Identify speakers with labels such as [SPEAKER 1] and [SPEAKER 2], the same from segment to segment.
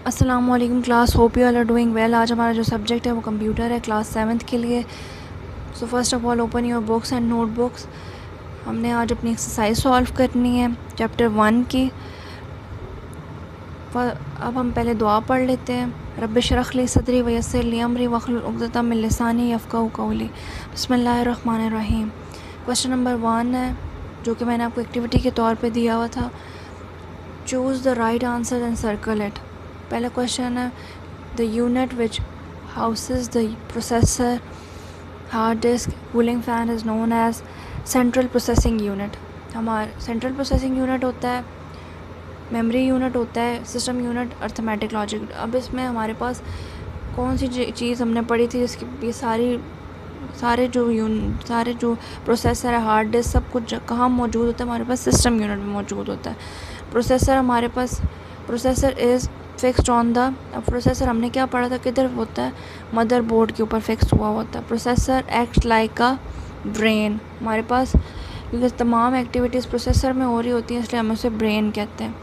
[SPEAKER 1] अस्सलामु अलैकुम class, hope you all are doing well. आज हमारा जो सब्जेक्ट है वो कंप्यूटर है क्लास 7th के लिए। So first of all open your books and notebooks. हमने आज अपनी एक्सरसाइज सॉल्व करनी है चैप्टर 1 की। अब हम पहले दुआ पढ़ लेते हैं। रब्बि शरह ली सदरी वयस्सिर ली अमरी वहलुल उक़दतम मिन लिसानी यफ़क़हू क़ौली। बिस्मिल्लाहिर्रहमानिर्रहीम। क्वेश्चन नंबर 1 है जो कि मैंने आपको एक्टिविटी के तौर पे दिया हुआ था। Choose the right answer and circle it. पहला क्वेश्चन है the unit which houses the processor hard disk cooling fan is known as central processing unit. हमारा सेंट्रल प्रोसेसिंग यूनिट होता है, मेमोरी यूनिट होता है, सिस्टम यूनिट, अर्थमेटिक लॉजिक। अब इसमें हमारे पास कौन सी चीज़ हमने पढ़ी थी जिसकी ये सारे जो प्रोसेसर है, हार्ड डिस्क, सब कुछ कहाँ मौजूद होता है? हमारे पास सिस्टम यूनिट में मौजूद होता है। प्रोसेसर हमारे पास processor is fixed on the. अब प्रोसेसर हमने क्या पढ़ा था, किधर होता है? मदर बोर्ड के ऊपर फिक्स हुआ होता है। Processor act like a brain. हमारे पास क्योंकि तमाम एक्टिविटीज़ प्रोसेसर में हो रही होती हैं इसलिए हम उसे ब्रेन कहते हैं।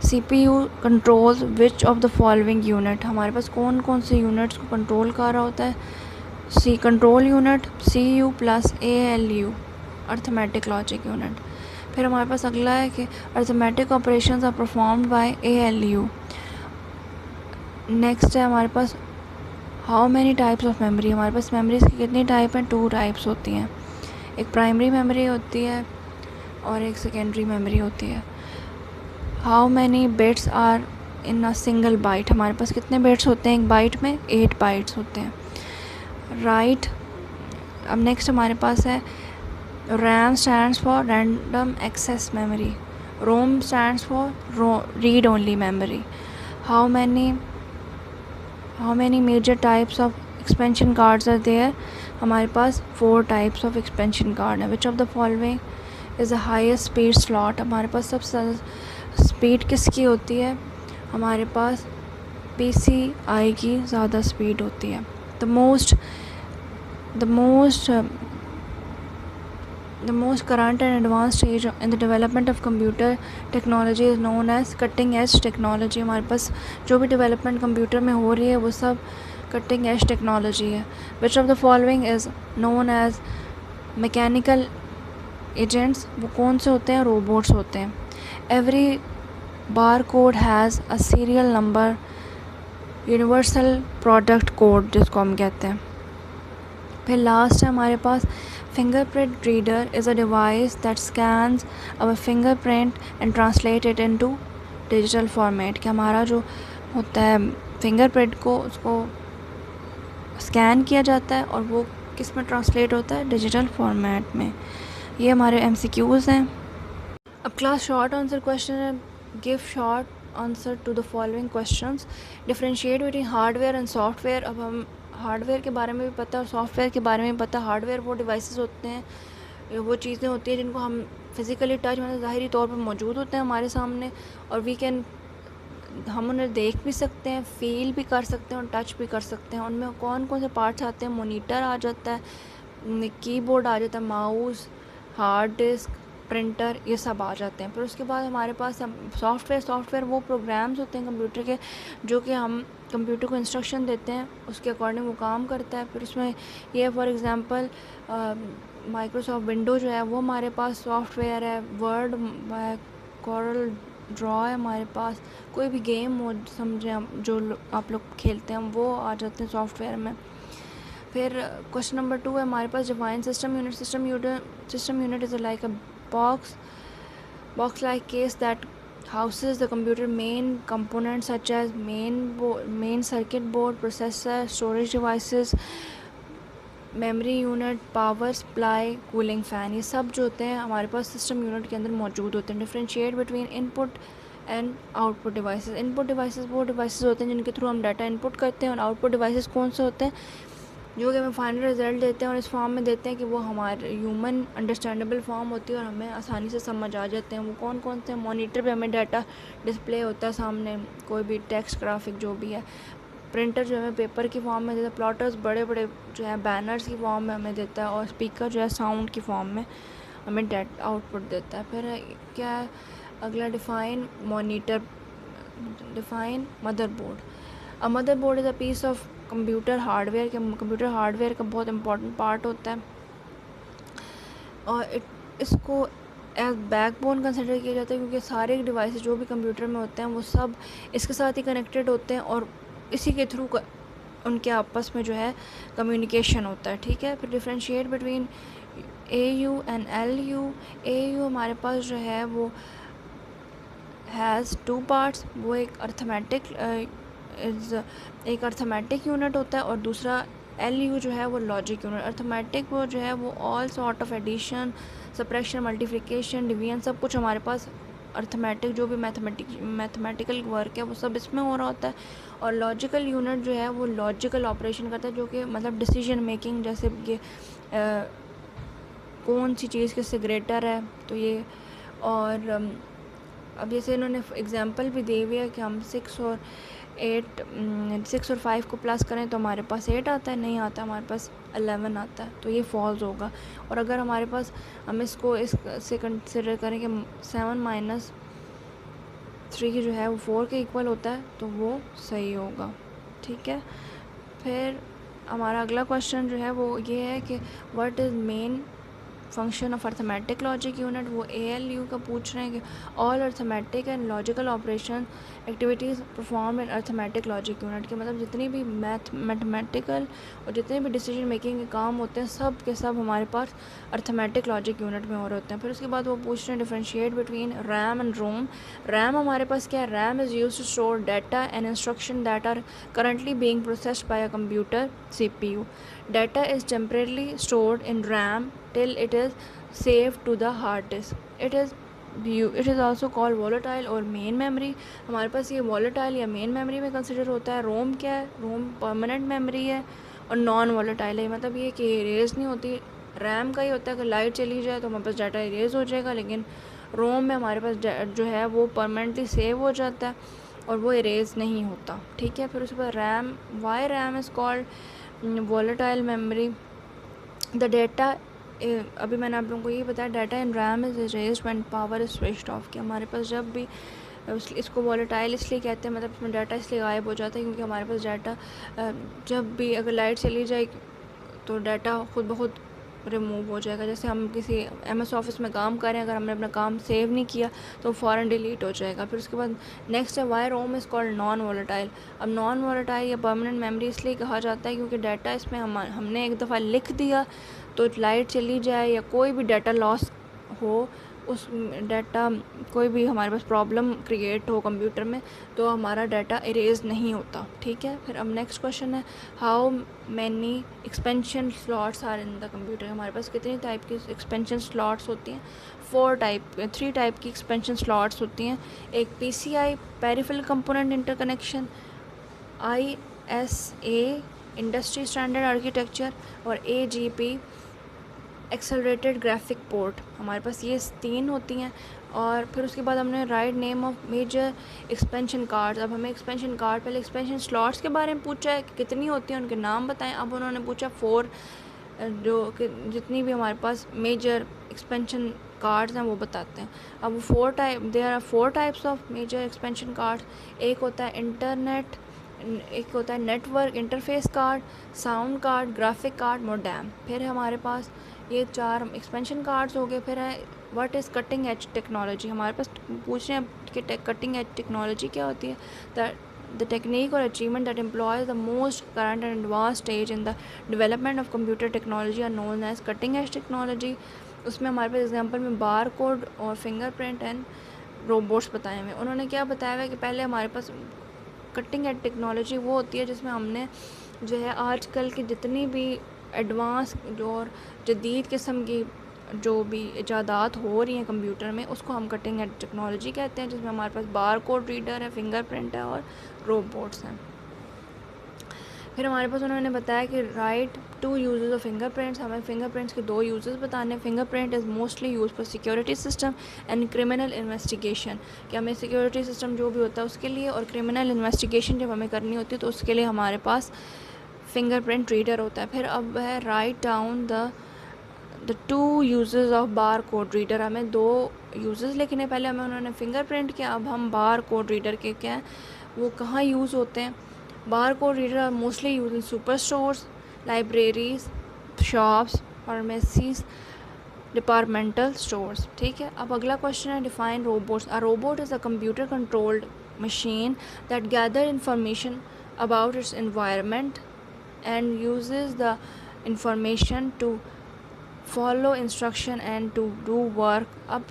[SPEAKER 1] CPU controls which of the following unit. हमारे पास कौन कौन से यूनिट्स को कंट्रोल कर रहा होता है? C control unit, CPU plus ALU arithmetic logic unit. फिर हमारे पास अगला है कि arithmetic operations are performed by ALU। Next है हमारे पास how many types of memory. हमारे पास मेमोरीज की कितनी टाइप हैं? 2 टाइप्स होती हैं। एक प्राइमरी मेमोरी होती है और एक सेकेंडरी मेमोरी होती है। How many bits are in a single byte. हमारे पास कितने बिट्स होते हैं एक बाइट में? 8 बाइट्स होते हैं। राइट। अब नेक्स्ट हमारे पास है RAM stands for random access memory. ROM stands for read only memory. How many major types of expansion cards are there? हमारे पास 4 types of expansion card है। Which of the following is the highest speed slot? हमारे पास सबसे ज़्यादा speed किसकी होती है? हमारे पास PCI की ज़्यादा स्पीड होती है। The most current and advanced stage in the development of computer technology is known as cutting edge technology. हमारे पास जो भी डेवलपमेंट कंप्यूटर में हो रही है वो सब कटिंग एज टेक्नोलॉजी है। Which of the following is known as mechanical agents? वो कौन से होते हैं? रोबोट्स होते हैं। Every barcode has a serial number, universal product code जिसको हम कहते हैं। फिर लास्ट है हमारे पास fingerprint reader is a device that scans our fingerprint and translate it into digital format. कि हमारा जो होता है फिंगरप्रिंट को उसको स्कैन किया जाता है और वो किस में ट्रांसलेट होता है? डिजिटल फॉर्मेट में। ये हमारे MCQs हैं। अब क्लास शॉर्ट आंसर क्वेश्चन है। Give short answer to the following questions. Differentiate between hardware and software. अब हम हार्डवेयर के बारे में भी पता है और सॉफ्टवेयर के बारे में भी पता है। हार्डवेयर वो डिवाइसेस होते हैं, वो चीज़ें होती हैं जिनको हम फिज़िकली टच मतलब ज़ाहिरी तौर पर मौजूद होते हैं हमारे सामने और हम उन्हें देख भी सकते हैं, फील भी कर सकते हैं और टच भी कर सकते हैं। उनमें कौन कौन से पार्ट्स आते हैं? मॉनिटर आ जाता है, कीबोर्ड आ जाता है, माउस, हार्ड डिस्क, प्रिंटर, ये सब आ जाते हैं। फिर उसके बाद हमारे पास सॉफ्टवेयर वो प्रोग्राम्स होते हैं कंप्यूटर के जो कि हम कंप्यूटर को इंस्ट्रक्शन देते हैं, उसके अकॉर्डिंग वो काम करता है। फिर उसमें ये फॉर एग्ज़ाम्पल माइक्रोसॉफ्ट विंडो जो है वो हमारे पास सॉफ्टवेयर है। वर्ड, कोरल ड्रॉ है हमारे पास। कोई भी गेम हो समझे हम जो आप लोग खेलते हैं वो आ जाते हैं सॉफ्टवेयर में। फिर क्वेश्चन नंबर 2 है हमारे पास define system unit. System unit is like a box like case that houses the computer main components such as main circuit board, processor, storage devices, memory unit, power supply, cooling fan. ये सब जो होते हैं हमारे पास system unit के अंदर मौजूद होते हैं। Differentiate between input and output devices. Input devices वो डिवाइसेस होते हैं जिनके थ्रू हम डाटा इनपुट करते हैं और आउटपुट डिवाइसेस कौन से होते हैं? जो कि हमें फाइनल रिज़ल्ट देते हैं और इस फॉर्म में देते हैं कि वो हमारे ह्यूमन अंडरस्टैंडेबल फॉर्म होती है और हमें आसानी से समझ आ जाते हैं। वो कौन कौन से? मॉनिटर पे हमें डाटा डिस्प्ले होता है सामने, कोई भी टेक्स्ट ग्राफिक जो भी है। प्रिंटर जो हमें पेपर की फॉर्म में देता है। प्लॉटर्स बड़े बड़े जो है बैनर्स की फॉर्म में हमें देता है और स्पीकर जो है साउंड की फॉर्म में हमें डाटा आउटपुट देता है। फिर क्या है अगला? Define monitor. Define motherboard. A motherboard is a piece of computer hardware के कंप्यूटर हार्डवेयर का बहुत इंपॉर्टेंट पार्ट होता है और इसको एज बैकबोन कंसिडर किया जाता है क्योंकि सारे डिवाइसेस जो भी कंप्यूटर में होते हैं वो सब इसके साथ ही कनेक्टेड होते हैं और इसी के थ्रू उनके आपस में जो है कम्युनिकेशन होता है। ठीक है, फिर differentiate between AU and LU। AU हमारे पास जो है वो हैज़ 2 पार्ट्स, वो एक अर्थमेटिक यूनिट होता है और दूसरा LU जो है वो लॉजिक यूनिट। अर्थमेटिक वो जो है वो all sort of addition, suppression, multiplication, division सब कुछ हमारे पास अर्थमेटिक जो भी मैथमेटिकल वर्क है वो सब इसमें हो रहा होता है। और लॉजिकल यूनिट जो है वो लॉजिकल ऑपरेशन करता है जो कि मतलब डिसीजन मेकिंग, जैसे कि कौन सी चीज़ किससे ग्रेटर है तो ये। और अब जैसे इन्होंने एग्जांपल भी दे हुई है कि हम 6 और 5 को प्लस करें तो हमारे पास 8 आता है, नहीं आता हमारे पास 11 आता है, तो ये फॉल्स होगा। और अगर हमारे पास हम इसको इससे कंसिडर करें कि 7 - 3 जो है वो 4 के इक्वल होता है तो वो सही होगा। ठीक है, फिर हमारा अगला क्वेश्चन जो है वो ये है कि what is main function of arithmetic logic unit. वो ALU का पूछ रहे हैं कि all arithmetic and logical operation activities perform in arithmetic logic unit के मतलब जितनी भी मैथमेटिकल और जितने भी डिसीजन मेकिंग के काम होते हैं सब के सब हमारे पास अर्थमेटिक लॉजिक यूनिट में हो रहे होते हैं। फिर उसके बाद वो पूछ रहे हैं differentiate between RAM and ROM. RAM हमारे पास क्या है, RAM is use to store data and instruction that are currently being processed by a computer CPU. Data is temporarily stored in RAM till it is saved to the hard disk. It is also called volatile और main memory। हमारे पास ये volatile या main memory में consider होता है। रोम क्या है, रोम permanent memory है और नॉन वोलेटाइल है, मतलब ये कि इरेज नहीं होती। रैम का ही होता है कि लाइट चली जाए तो हमारे पास डाटा इरेज हो जाएगा, लेकिन रोम में हमारे पास जो है वो परमानेंटली सेव हो जाता है और वो इरेज नहीं होता। ठीक है, फिर उसके बाद RAM, why RAM is called volatile memory. The data, अभी मैंने आप लोगों को ये बताया, data in RAM is erased when power is switched off. कि हमारे पास जब भी इसको वोलेटाइल इसलिए कहते हैं, मतलब इसमें डाटा इसलिए गायब हो जाता है क्योंकि हमारे पास डाटा जब भी अगर लाइट चली जाए तो डाटा खुद ब खुद रिमूव हो जाएगा। जैसे हम किसी MS ऑफिस में काम करें, अगर हमने अपना काम सेव नहीं किया तो फ़ौरन डिलीट हो जाएगा। फिर उसके बाद नेक्स्ट है why ROM is called non volatile. अब नॉन वोलेटाइल या परमानेंट मेमोरी इसलिए कहा जाता है क्योंकि डाटा इसमें हमने एक दफ़ा लिख दिया तो लाइट चली जाए या कोई भी डाटा लॉस हो, उस डाटा कोई भी हमारे पास प्रॉब्लम क्रिएट हो कंप्यूटर में तो हमारा डाटा इरेज नहीं होता। ठीक है, फिर अब नेक्स्ट क्वेश्चन है how many expansion slots are in the computer. हमारे पास कितनी टाइप की एक्सपेंशन स्लॉट्स होती हैं, 3 टाइप की एक्सपेंशन स्लॉट्स होती हैं। एक PCI peripheral component interconnection, ISA industry standard architecture और AGP एक्सेलरेटेड ग्राफिक पोर्ट। हमारे पास ये 3 होती हैं। और फिर उसके बाद हमने write name of major expansion cards. अब हमें एक्सपेंशन कार्ड, पहले एक्सपेंशन स्लॉट्स के बारे में पूछा है कि कितनी होती हैं, उनके नाम बताएं। अब उन्होंने पूछा 4 जो कि जितनी भी हमारे पास मेजर एक्सपेंशन कार्ड्स हैं वो बताते हैं। अब 4 types of major expansion cards. एक होता है network interface card, sound card, graphic card, modem. फिर हमारे पास ये 4 एक्सपेंशन कार्ड्स हो गए। फिर है what is cutting edge technology. हमारे पास पूछ रहे हैं कि कटिंग एज टेक्नोलॉजी क्या होती है। द टेक्निक और achievement that employs the most current and advance stage in the development of computer technology are known as cutting edge technology. उसमें हमारे पास एग्जांपल में बार कोड और फिंगरप्रिंट एंड रोबोट्स बताए हुए। उन्होंने क्या बताया हुआ है कि पहले हमारे पास कटिंग एज टेक्नोलॉजी वो होती है जिसमें हमने जो है आजकल की जितनी भी एडवांस जो और जदीद किस्म की जो भी इजादात हो रही हैं कंप्यूटर में उसको हम कटिंग एज टेक्नोलॉजी कहते हैं, जिसमें हमारे पास बार कोड रीडर है, फिंगरप्रिंट है और रोबोट्स हैं। फिर हमारे पास उन्होंने बताया कि राइट 2 यूजेस ऑफ फिंगरप्रिंट्स। हमें फिंगरप्रिंट्स के 2 यूजेस बताने। Fingerprint is mostly use for security system and criminal investigation. कि हमें सिक्योरिटी सिस्टम जो भी होता है उसके लिए और क्रिमिनल इन्वेस्टिगेशन जब हमें करनी होती है तो उसके लिए हमारे पास फिंगरप्रिंट रीडर होता है। फिर अब है write down the two uses of bar code reader, हमें दो यूजेस लिखने, पहले हमें उन्होंने फिंगरप्रिंट किया, अब हम बार कोड रीडर के क्या हैं वो कहाँ यूज़ होते हैं। Bar code reader are mostly use in super stores, libraries, shops, pharmacies, departmental stores. ठीक है, अब अगला क्वेश्चन है define robots. A robot is a computer controlled machine that gather information about its environment and uses the information to follow instruction and to do work। अब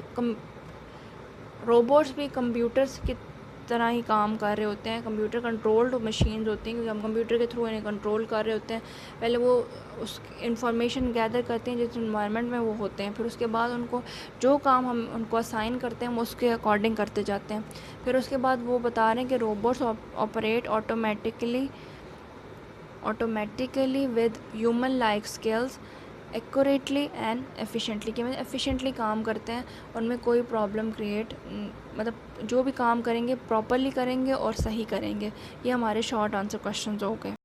[SPEAKER 1] robots भी computers की तरह ही काम कर रहे होते हैं, कंप्यूटर कंट्रोल्ड मशीन्स होती हैं, क्योंकि हम कंप्यूटर के थ्रू इन्हें कंट्रोल कर रहे होते हैं। पहले वो उस इंफॉर्मेशन गैदर करते हैं जिस इन्वायरमेंट में वो होते हैं, फिर उसके बाद उनको जो काम हम उनको असाइन करते हैं हम उसके अकॉर्डिंग करते जाते हैं। फिर उसके बाद वो बता रहे हैं कि robots operate automatically with human like skills accurately and efficiently, कि मतलब एफिशिएंटली काम करते हैं, उनमें कोई प्रॉब्लम क्रिएट मतलब जो भी काम करेंगे प्रॉपरली करेंगे और सही करेंगे। ये हमारे शॉर्ट आंसर क्वेश्चंस हो गए।